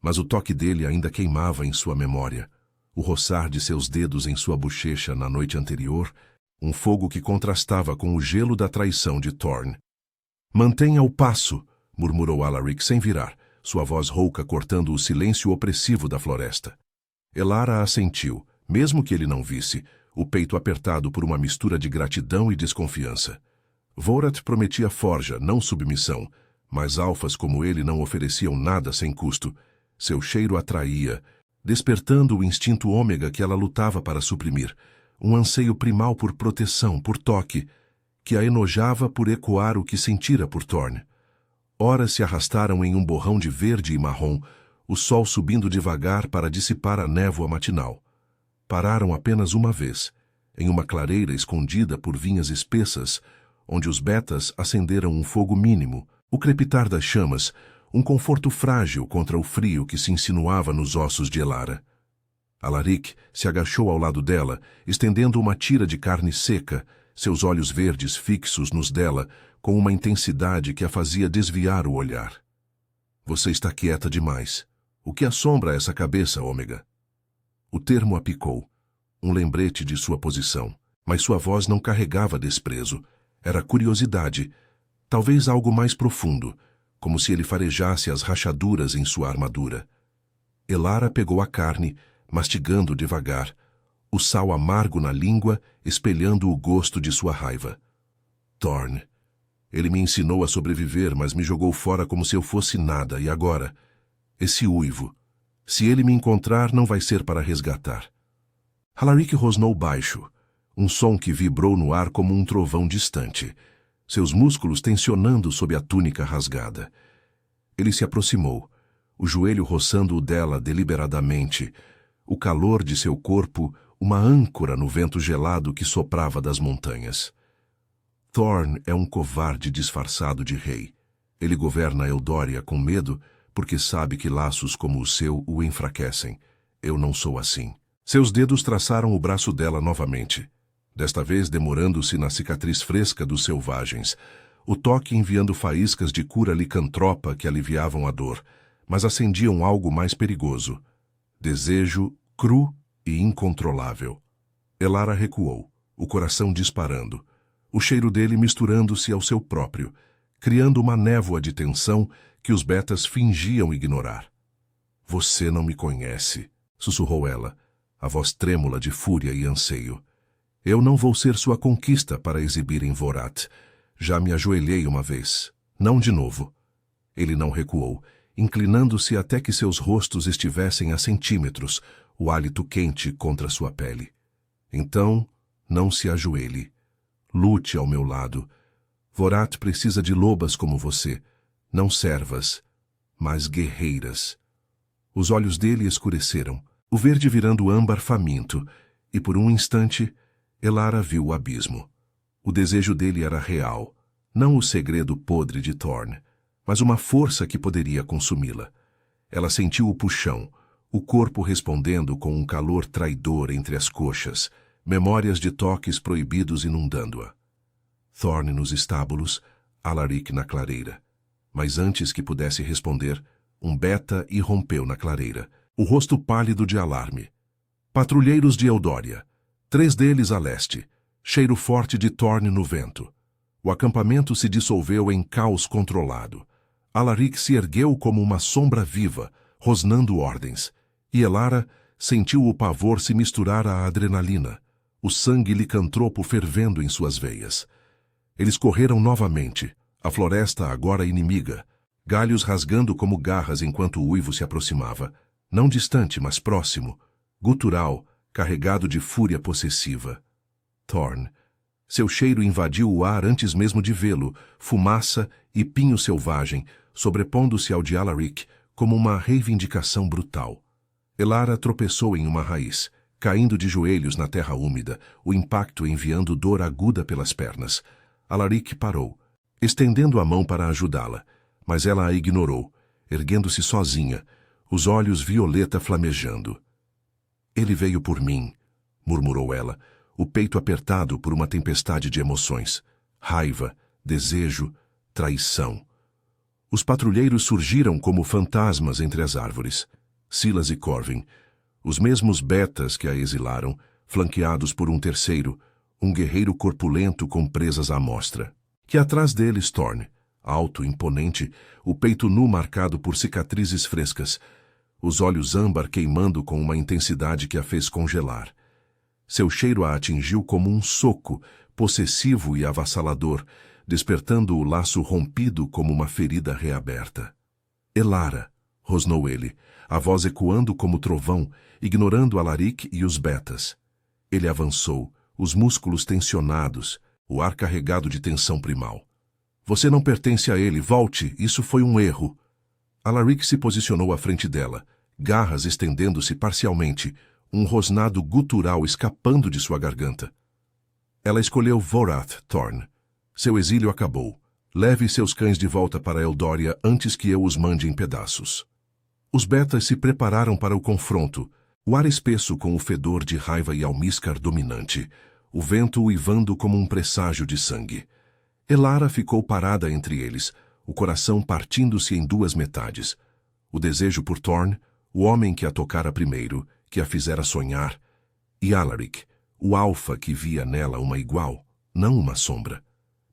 S1: Mas o toque dele ainda queimava em sua memória, o roçar de seus dedos em sua bochecha na noite anterior, um fogo que contrastava com o gelo da traição de Thorn. "Mantenha o passo", murmurou Alaric sem virar, sua voz rouca cortando o silêncio opressivo da floresta. Elara assentiu, mesmo que ele não visse, o peito apertado por uma mistura de gratidão e desconfiança. Vorath prometia forja, não submissão, mas alfas como ele não ofereciam nada sem custo. Seu cheiro atraía, despertando o instinto ômega que ela lutava para suprimir, um anseio primal por proteção, por toque, que a enojava por ecoar o que sentira por Thorn. Horas se arrastaram em um borrão de verde e marrom, o sol subindo devagar para dissipar a névoa matinal. Pararam apenas uma vez, em uma clareira escondida por vinhas espessas, onde os betas acenderam um fogo mínimo, o crepitar das chamas, um conforto frágil contra o frio que se insinuava nos ossos de Elara. Alaric se agachou ao lado dela, estendendo uma tira de carne seca, seus olhos verdes fixos nos dela, com uma intensidade que a fazia desviar o olhar. "Você está quieta demais. O que assombra essa cabeça, Ômega?" O termo a picou, um lembrete de sua posição, mas sua voz não carregava desprezo, era curiosidade, talvez algo mais profundo, como se ele farejasse as rachaduras em sua armadura. Elara pegou a carne, mastigando devagar, o sal amargo na língua espelhando o gosto de sua raiva. "Thorn. Ele me ensinou a sobreviver, mas me jogou fora como se eu fosse nada, e agora? Esse uivo. Se ele me encontrar, não vai ser para resgatar." Alaric rosnou baixo, um som que vibrou no ar como um trovão distante, seus músculos tensionando sob a túnica rasgada. Ele se aproximou, o joelho roçando o dela deliberadamente, o calor de seu corpo uma âncora no vento gelado que soprava das montanhas. Thorn é um covarde disfarçado de rei. Ele governa Eldória com medo porque sabe que laços como o seu o enfraquecem. Eu não sou assim. Seus dedos traçaram o braço dela novamente, desta vez demorando-se na cicatriz fresca dos selvagens, o toque enviando faíscas de cura licantropa que aliviavam a dor, mas acendiam algo mais perigoso. Desejo cru e incontrolável. Elara recuou, o coração disparando, o cheiro dele misturando-se ao seu próprio, criando uma névoa de tensão que os betas fingiam ignorar. Você não me conhece, sussurrou ela, a voz trêmula de fúria e anseio. Eu não vou ser sua conquista para exibir em Vorath. Já me ajoelhei uma vez. Não de novo. Ele não recuou, inclinando-se até que seus rostos estivessem a centímetros, o hálito quente contra sua pele. Então, não se ajoelhe. Lute ao meu lado. Vorath precisa de lobas como você, não servas, mas guerreiras. Os olhos dele escureceram, o verde virando âmbar faminto, e por um instante, Elara viu o abismo. O desejo dele era real, não o segredo podre de Thorn, mas uma força que poderia consumi-la. Ela sentiu o puxão, o corpo respondendo com um calor traidor entre as coxas, memórias de toques proibidos inundando-a. Thorn nos estábulos, Alaric na clareira. Mas antes que pudesse responder, um beta irrompeu na clareira, o rosto pálido de alarme. Patrulheiros de Eldória, 3 deles a leste, cheiro forte de Thorn no vento. O acampamento se dissolveu em caos controlado. Alaric se ergueu como uma sombra viva, rosnando ordens, e Elara sentiu o pavor se misturar à adrenalina, o sangue licantropo fervendo em suas veias. Eles correram novamente, a floresta agora inimiga, galhos rasgando como garras enquanto o uivo se aproximava, não distante, mas próximo, gutural, carregado de fúria possessiva. Thorn. Seu cheiro invadiu o ar antes mesmo de vê-lo, fumaça e pinho selvagem, sobrepondo-se ao de Alaric como uma reivindicação brutal. Elara tropeçou em uma raiz, caindo de joelhos na terra úmida, o impacto enviando dor aguda pelas pernas. Alaric parou, estendendo a mão para ajudá-la, mas ela a ignorou, erguendo-se sozinha, os olhos violeta flamejando. Ele veio por mim, murmurou ela, o peito apertado por uma tempestade de emoções. Raiva, desejo, traição. Os patrulheiros surgiram como fantasmas entre as árvores. Silas e Corvin, os mesmos betas que a exilaram, flanqueados por um terceiro, um guerreiro corpulento com presas à mostra. Que atrás deles Thorn, alto, imponente, o peito nu marcado por cicatrizes frescas, os olhos âmbar queimando com uma intensidade que a fez congelar. Seu cheiro a atingiu como um soco, possessivo e avassalador, despertando o laço rompido como uma ferida reaberta. Elara, rosnou ele, a voz ecoando como trovão, ignorando Alaric e os betas. Ele avançou, os músculos tensionados, o ar carregado de tensão primal. Você não pertence a ele, volte, isso foi um erro. Alaric se posicionou à frente dela, garras estendendo-se parcialmente, um rosnado gutural escapando de sua garganta. Ela escolheu Vorath, Thorn. Seu exílio acabou. Leve seus cães de volta para Eldória antes que eu os mande em pedaços. Os betas se prepararam para o confronto, o ar espesso com o fedor de raiva e almíscar dominante, o vento uivando como um presságio de sangue. Elara ficou parada entre eles, o coração partindo-se em 2 metades. O desejo por Thorn, o homem que a tocara primeiro, que a fizera sonhar, e Alaric, o alfa que via nela uma igual, não uma sombra.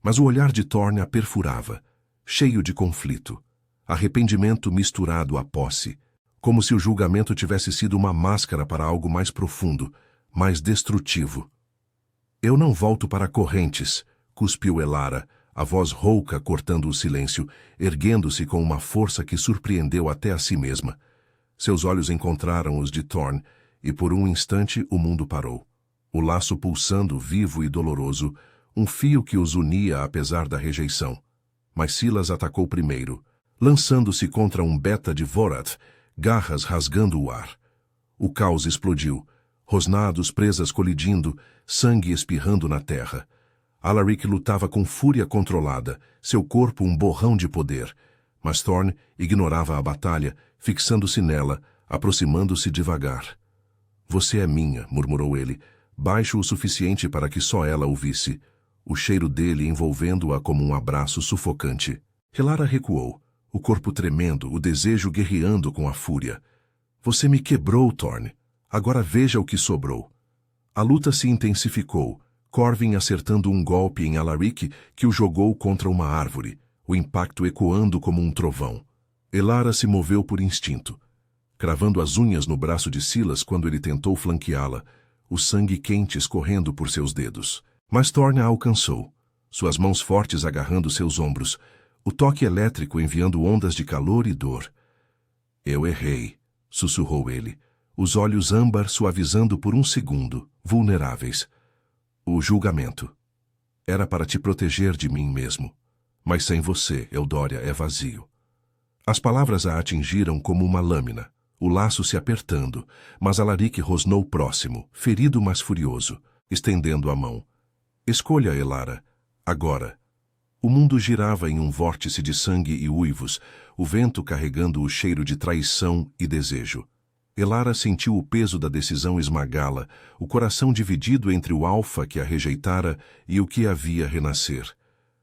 S1: Mas o olhar de Thorn a perfurava, cheio de conflito, arrependimento misturado à posse, como se o julgamento tivesse sido uma máscara para algo mais profundo, mais destrutivo. Eu não volto para correntes, cuspiu Elara, a voz rouca cortando o silêncio, erguendo-se com uma força que surpreendeu até a si mesma. Seus olhos encontraram os de Thorn, e por um instante o mundo parou. O laço pulsando vivo e doloroso, um fio que os unia apesar da rejeição. Mas Silas atacou primeiro, lançando-se contra um beta de Vorath, garras rasgando o ar. O caos explodiu, rosnados presas colidindo, sangue espirrando na terra. Alaric lutava com fúria controlada, seu corpo um borrão de poder. Mas Thorn ignorava a batalha, fixando-se nela, aproximando-se devagar. Você é minha, murmurou ele, baixo o suficiente para que só ela o visse, o cheiro dele envolvendo-a como um abraço sufocante. Elara recuou, o corpo tremendo, o desejo guerreando com a fúria. Você me quebrou, Thorn. Agora veja o que sobrou. A luta se intensificou, Corvin acertando um golpe em Alaric que o jogou contra uma árvore, o impacto ecoando como um trovão. Elara se moveu por instinto, cravando as unhas no braço de Silas quando ele tentou flanqueá-la, o sangue quente escorrendo por seus dedos. Mas Thorn a alcançou, suas mãos fortes agarrando seus ombros, o toque elétrico enviando ondas de calor e dor. Eu errei, sussurrou ele, os olhos âmbar suavizando por um segundo, vulneráveis. O julgamento. Era para te proteger de mim mesmo. Mas sem você, Eudória, é vazio. As palavras a atingiram como uma lâmina, o laço se apertando, mas Alaric rosnou próximo, ferido mas furioso, estendendo a mão. Escolha, Elara, agora. O mundo girava em um vórtice de sangue e uivos, o vento carregando o cheiro de traição e desejo. Elara sentiu o peso da decisão esmagá-la, o coração dividido entre o alfa que a rejeitara e o que havia renascer.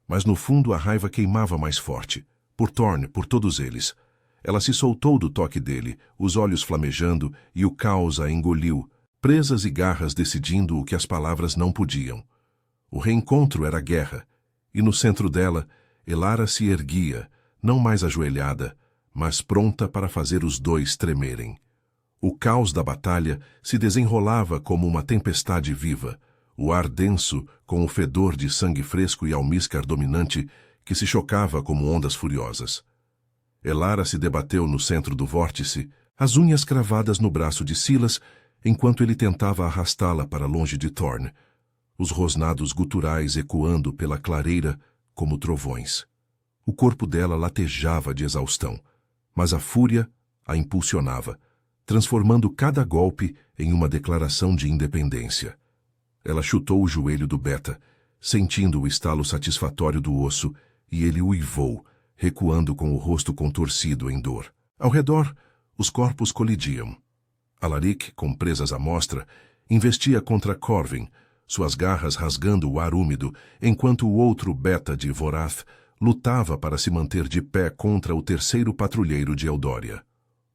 S1: Mas no fundo a raiva queimava mais forte. Por Thorn, por todos eles. Ela se soltou do toque dele, os olhos flamejando, e o caos a engoliu, presas e garras decidindo o que as palavras não podiam. O reencontro era guerra, e no centro dela, Elara se erguia, não mais ajoelhada, mas pronta para fazer os dois tremerem. O caos da batalha se desenrolava como uma tempestade viva, o ar denso com o fedor de sangue fresco e almíscar dominante que se chocava como ondas furiosas. Elara se debateu no centro do vórtice, as unhas cravadas no braço de Silas, enquanto ele tentava arrastá-la para longe de Thorn, os rosnados guturais ecoando pela clareira como trovões. O corpo dela latejava de exaustão, mas a fúria a impulsionava, transformando cada golpe em uma declaração de independência. Ela chutou o joelho do Beta, sentindo o estalo satisfatório do osso, e ele uivou, recuando com o rosto contorcido em dor. Ao redor, os corpos colidiam. Alaric, com presas à mostra, investia contra Corvin, suas garras rasgando o ar úmido, enquanto o outro Beta de Vorath lutava para se manter de pé contra o terceiro patrulheiro de Eudória.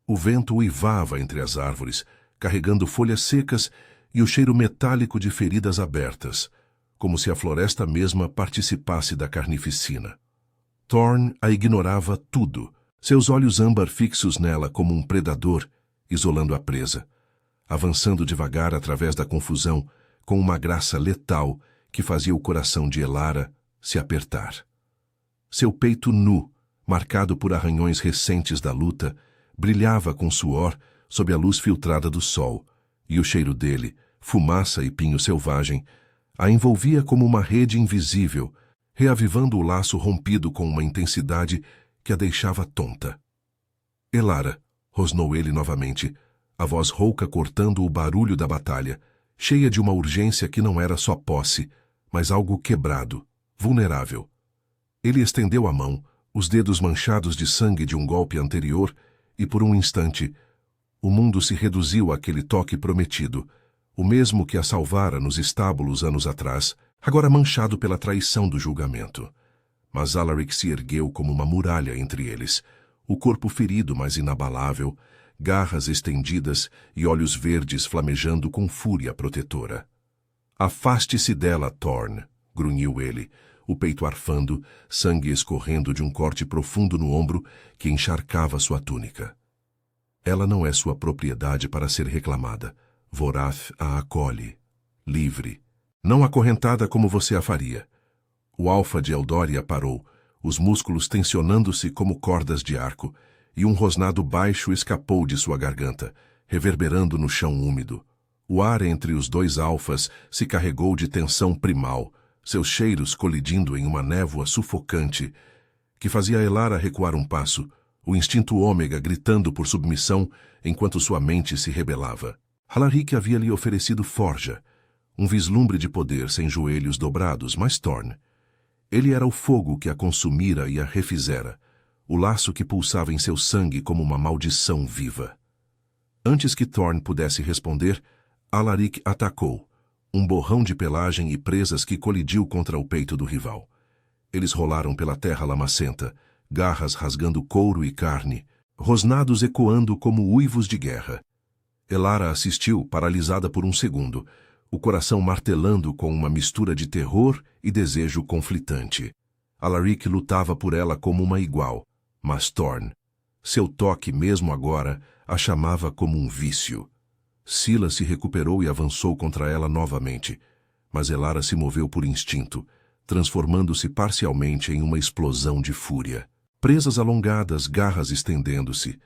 S1: O vento uivava entre as árvores, carregando folhas secas e o cheiro metálico de feridas abertas, como se a floresta mesma participasse da carnificina. Thorn a ignorava tudo, seus olhos âmbar fixos nela como um predador, isolando a presa, avançando devagar através da confusão, com uma graça letal que fazia o coração de Elara se apertar. Seu peito nu, marcado por arranhões recentes da luta, brilhava com suor sob a luz filtrada do sol, e o cheiro dele, fumaça e pinho selvagem, a envolvia como uma rede invisível, reavivando o laço rompido com uma intensidade que a deixava tonta. Elara, rosnou ele novamente, a voz rouca cortando o barulho da batalha, cheia de uma urgência que não era só posse, mas algo quebrado, vulnerável. Ele estendeu a mão, os dedos manchados de sangue de um golpe anterior, e por um instante, o mundo se reduziu àquele toque prometido, o mesmo que a salvara nos estábulos anos atrás, agora manchado pela traição do julgamento. Mas Alaric se ergueu como uma muralha entre eles, o corpo ferido, mas inabalável, garras estendidas e olhos verdes flamejando com fúria protetora. Afaste-se dela, Thorn, grunhiu ele, o peito arfando, sangue escorrendo de um corte profundo no ombro que encharcava sua túnica. Ela não é sua propriedade para ser reclamada. Vorath a acolhe, livre, não acorrentada como você a faria. O alfa de Eudória parou, os músculos tensionando-se como cordas de arco, e um rosnado baixo escapou de sua garganta, reverberando no chão úmido. O ar entre os dois alfas se carregou de tensão primal, seus cheiros colidindo em uma névoa sufocante, que fazia Elara recuar um passo, o instinto ômega gritando por submissão enquanto sua mente se rebelava. Alaric havia lhe oferecido forja, Um vislumbre de poder sem joelhos dobrados, mas Thorn. Ele era o fogo que a consumira e a refizera, o laço que pulsava em seu sangue como uma maldição viva. Antes que Thorn pudesse responder, Alaric atacou, um borrão de pelagem e presas que colidiu contra o peito do rival. Eles rolaram pela terra lamacenta, garras rasgando couro e carne, rosnados ecoando como uivos de guerra. Elara assistiu, paralisada por um segundo, o coração martelando com uma mistura de terror e desejo conflitante. Alaric lutava por ela como uma igual, mas Thorn, seu toque mesmo agora, a chamava como um vício. Scylla se recuperou e avançou contra ela novamente, mas Elara se moveu por instinto, transformando-se parcialmente em uma explosão de fúria. Presas alongadas, garras estendendo-se.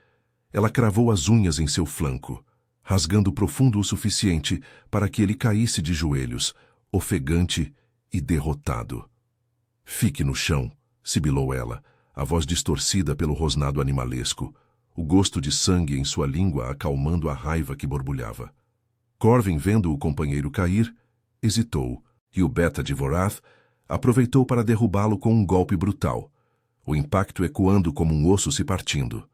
S1: Ela cravou as unhas em seu flanco, rasgando profundo o suficiente para que ele caísse de joelhos, ofegante e derrotado. Fique no chão, sibilou ela, a voz distorcida pelo rosnado animalesco, o gosto de sangue em sua língua acalmando a raiva que borbulhava. Corvin, vendo o companheiro cair, hesitou, e o Beta de Vorath aproveitou para derrubá-lo com um golpe brutal, o impacto ecoando como um osso se partindo.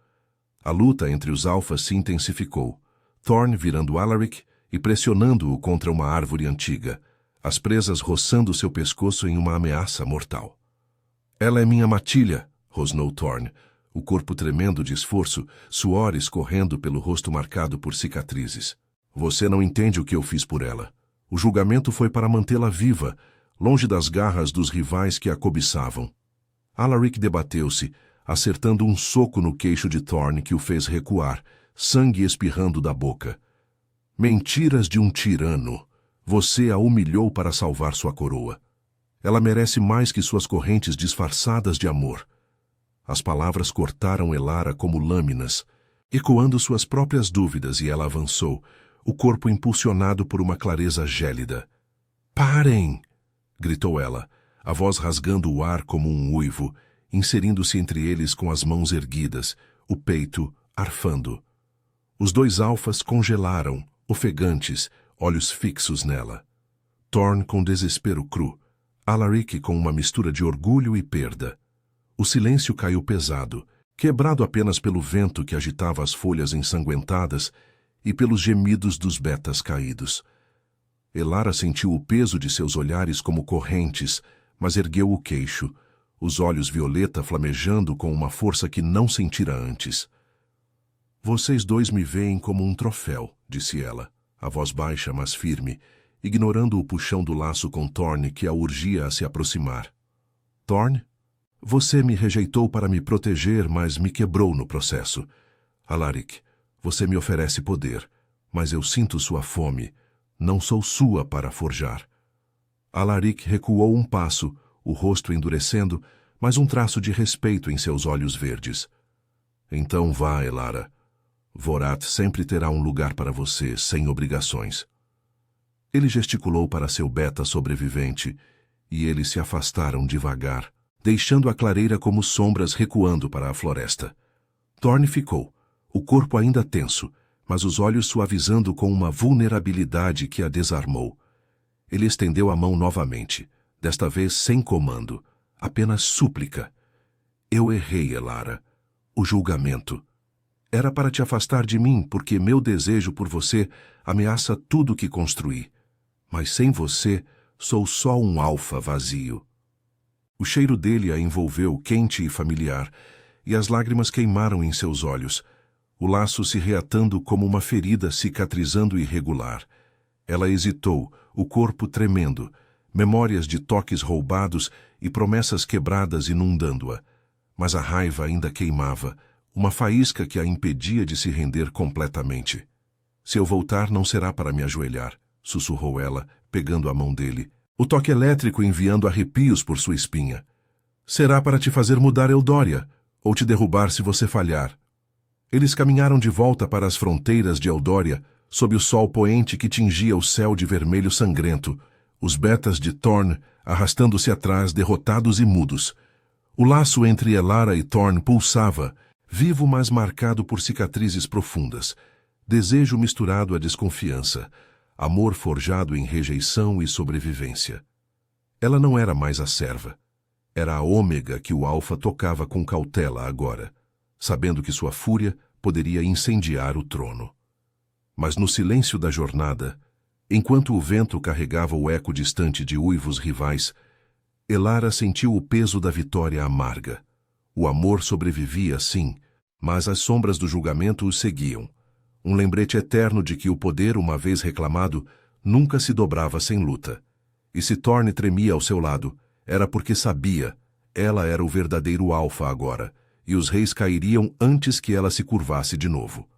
S1: A luta entre os alfas se intensificou, Thorn virando Alaric e pressionando-o contra uma árvore antiga, as presas roçando seu pescoço em uma ameaça mortal. Ela é minha matilha, rosnou Thorn, o corpo tremendo de esforço, suor escorrendo pelo rosto marcado por cicatrizes. Você não entende o que eu fiz por ela. O julgamento foi para mantê-la viva, longe das garras dos rivais que a cobiçavam. Alaric debateu-se, acertando um soco no queixo de Thorn que o fez recuar, sangue espirrando da boca. Mentiras de um tirano. Você a humilhou para salvar sua coroa. Ela merece mais que suas correntes disfarçadas de amor. As palavras cortaram Elara como lâminas, ecoando suas próprias dúvidas, e ela avançou, o corpo impulsionado por uma clareza gélida. Parem! Gritou ela, a voz rasgando o ar como um uivo, inserindo-se entre eles com as mãos erguidas, o peito arfando. Os dois alfas congelaram, ofegantes, olhos fixos nela. Thorn com desespero cru, Alaric com uma mistura de orgulho e perda. O silêncio caiu pesado, quebrado apenas pelo vento que agitava as folhas ensanguentadas e pelos gemidos dos betas caídos. Elara sentiu o peso de seus olhares como correntes, mas ergueu o queixo, os olhos violeta flamejando com uma força que não sentira antes. Vocês dois me veem como um troféu, disse ela, a voz baixa mas firme, ignorando o puxão do laço com Thorn que a urgia a se aproximar. Thorn? Você me rejeitou para me proteger, mas me quebrou no processo. Alaric, você me oferece poder, mas eu sinto sua fome. Não sou sua para forjar. Alaric recuou um passo, o rosto endurecendo, mas um traço de respeito em seus olhos verdes. Então vá, Elara. Vorath sempre terá um lugar para você, sem obrigações. Ele gesticulou para seu beta sobrevivente, e eles se afastaram devagar, deixando a clareira como sombras recuando para a floresta. Thorn ficou, o corpo ainda tenso, mas os olhos suavizando com uma vulnerabilidade que a desarmou. Ele estendeu a mão novamente, desta vez sem comando, apenas súplica. Eu errei, Elara. O julgamento. Era para te afastar de mim, porque meu desejo por você ameaça tudo o que construí. Mas sem você, sou só um alfa vazio. O cheiro dele a envolveu quente e familiar, e as lágrimas queimaram em seus olhos, o laço se reatando como uma ferida cicatrizando irregular. Ela hesitou, o corpo tremendo, memórias de toques roubados e promessas quebradas inundando-a. Mas a raiva ainda queimava, uma faísca que a impedia de se render completamente. Se eu voltar, não será para me ajoelhar, sussurrou ela, pegando a mão dele, o toque elétrico enviando arrepios por sua espinha. Será para te fazer mudar Eldória, ou te derrubar se você falhar. Eles caminharam de volta para as fronteiras de Eldória, sob o sol poente que tingia o céu de vermelho sangrento, os betas de Thorn arrastando-se atrás, derrotados e mudos. O laço entre Elara e Thorn pulsava, vivo mas marcado por cicatrizes profundas, desejo misturado à desconfiança, amor forjado em rejeição e sobrevivência. Ela não era mais a serva. Era a Ômega que o Alfa tocava com cautela agora, sabendo que sua fúria poderia incendiar o trono. Mas no silêncio da jornada, enquanto o vento carregava o eco distante de uivos rivais, Elara sentiu o peso da vitória amarga. O amor sobrevivia, sim, mas as sombras do julgamento o seguiam. Um lembrete eterno de que o poder, uma vez reclamado, nunca se dobrava sem luta. E se Thorne tremia ao seu lado, era porque sabia, ela era o verdadeiro Alfa agora, e os reis cairiam antes que ela se curvasse de novo.